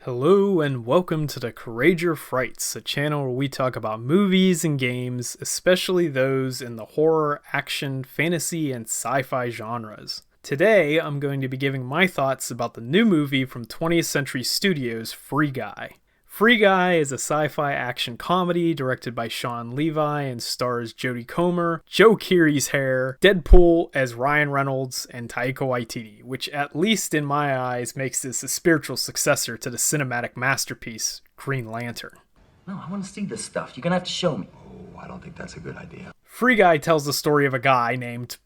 Hello and welcome to the Courageous Frights, a channel where we talk about movies and games, especially those in the horror, action, fantasy, and sci-fi genres. Today, I'm going to be giving my thoughts about the new movie from 20th Century Studios, Free Guy. Free Guy is a sci-fi action comedy directed by Sean Levi and stars Jodie Comer, Joe Keery's hair, Deadpool as Ryan Reynolds, and Taika Waititi, which at least in my eyes makes this a spiritual successor to the cinematic masterpiece, Green Lantern. No, I want to see this stuff. You're going to have to show me. Oh, I don't think that's a good idea. Free Guy tells the story of a guy named,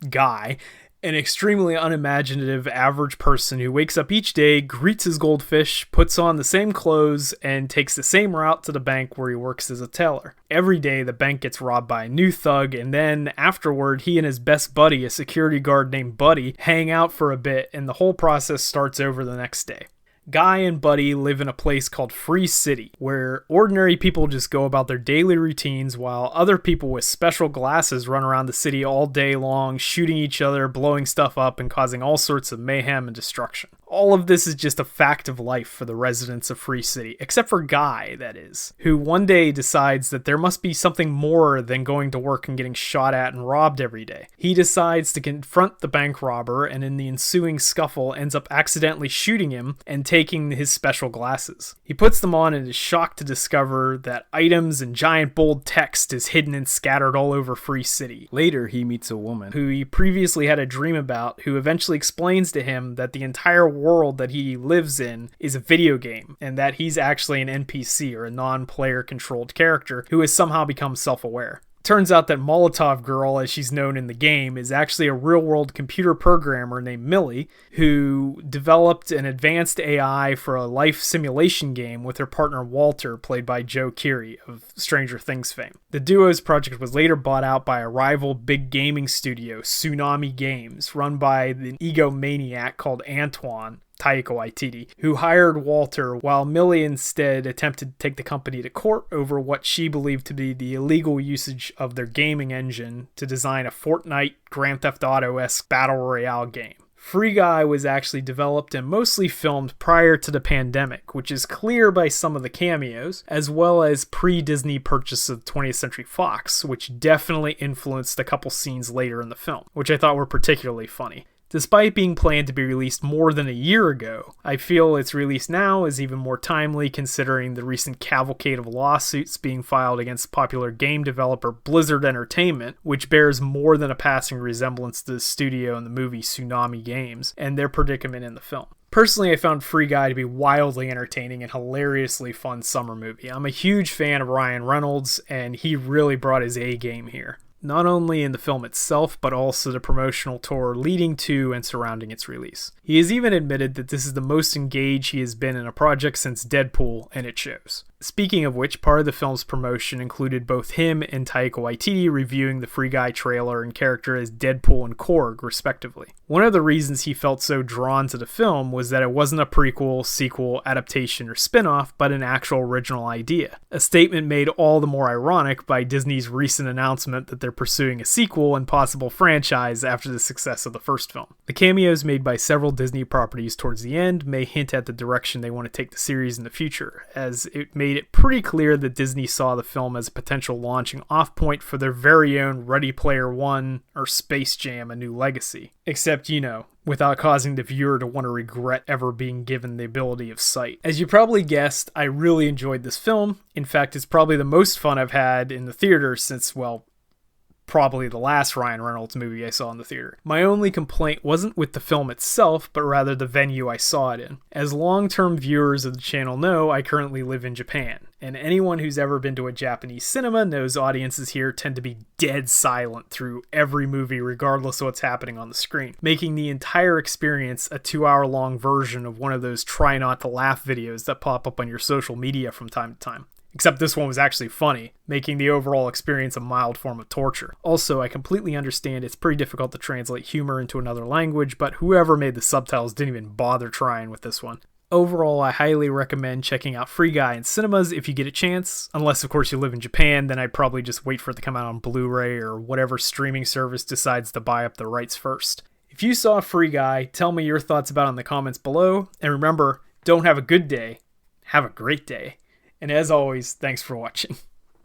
Guy, an extremely unimaginative average person who wakes up each day, greets his goldfish, puts on the same clothes, and takes the same route to the bank where he works as a teller. Every day, the bank gets robbed by a new thug, and then afterward, he and his best buddy, a security guard named Buddy, hang out for a bit, and the whole process starts over the next day. Guy and Buddy live in a place called Free City, where ordinary people just go about their daily routines while other people with special glasses run around the city all day long, shooting each other, blowing stuff up, and causing all sorts of mayhem and destruction. All of this is just a fact of life for the residents of Free City, except for Guy, that is, who one day decides that there must be something more than going to work and getting shot at and robbed every day. He decides to confront the bank robber, and in the ensuing scuffle ends up accidentally shooting him and taking his special glasses. He puts them on and is shocked to discover that items and giant bold text is hidden and scattered all over Free City. Later, he meets a woman who he previously had a dream about, who eventually explains to him that the entire world that he lives in is a video game, and that he's actually an NPC, or a non-player controlled character, who has somehow become self-aware. Turns out that Molotov Girl, as she's known in the game, is actually a real-world computer programmer named Millie, who developed an advanced AI for a life simulation game with her partner Walter, played by Joe Keery of Stranger Things fame. The duo's project was later bought out by a rival big gaming studio, Tsunami Games, run by an egomaniac called Antoine, Taika Waititi, who hired Walter, while Millie instead attempted to take the company to court over what she believed to be the illegal usage of their gaming engine to design a Fortnite Grand Theft Auto-esque battle royale game. Free Guy was actually developed and mostly filmed prior to the pandemic, which is clear by some of the cameos, as well as pre-Disney purchase of 20th Century Fox, which definitely influenced a couple scenes later in the film, which I thought were particularly funny. Despite being planned to be released more than a year ago, I feel its release now is even more timely considering the recent cavalcade of lawsuits being filed against popular game developer Blizzard Entertainment, which bears more than a passing resemblance to the studio in the movie Tsunami Games, and their predicament in the film. Personally, I found Free Guy to be wildly entertaining and hilariously fun summer movie. I'm a huge fan of Ryan Reynolds, and he really brought his A game here, not only in the film itself, but also the promotional tour leading to and surrounding its release. He has even admitted that this is the most engaged he has been in a project since Deadpool, and it shows. Speaking of which, part of the film's promotion included both him and Taika Waititi reviewing the Free Guy trailer and character as Deadpool and Korg, respectively. One of the reasons he felt so drawn to the film was that it wasn't a prequel, sequel, adaptation, or spin-off, but an actual original idea. A statement made all the more ironic by Disney's recent announcement that they're pursuing a sequel and possible franchise after the success of the first film. The cameos made by several Disney properties towards the end may hint at the direction they want to take the series in the future, as it made it pretty clear that Disney saw the film as a potential launching off point for their very own Ready Player One or Space Jam: A New Legacy. Except, without causing the viewer to want to regret ever being given the ability of sight. As you probably guessed, I really enjoyed this film. In fact, it's probably the most fun I've had in the theater since, probably the last Ryan Reynolds movie I saw in the theater. My only complaint wasn't with the film itself, but rather the venue I saw it in. As long-term viewers of the channel know, I currently live in Japan, and anyone who's ever been to a Japanese cinema knows audiences here tend to be dead silent through every movie regardless of what's happening on the screen, making the entire experience a 2-hour-long version of one of those try not to laugh videos that pop up on your social media from time to time. Except this one was actually funny, making the overall experience a mild form of torture. Also, I completely understand it's pretty difficult to translate humor into another language, but whoever made the subtitles didn't even bother trying with this one. Overall, I highly recommend checking out Free Guy in cinemas if you get a chance. Unless, of course, you live in Japan, then I'd probably just wait for it to come out on Blu-ray or whatever streaming service decides to buy up the rights first. If you saw Free Guy, tell me your thoughts about it in the comments below. And remember, don't have a good day, have a great day. And as always, thanks for watching.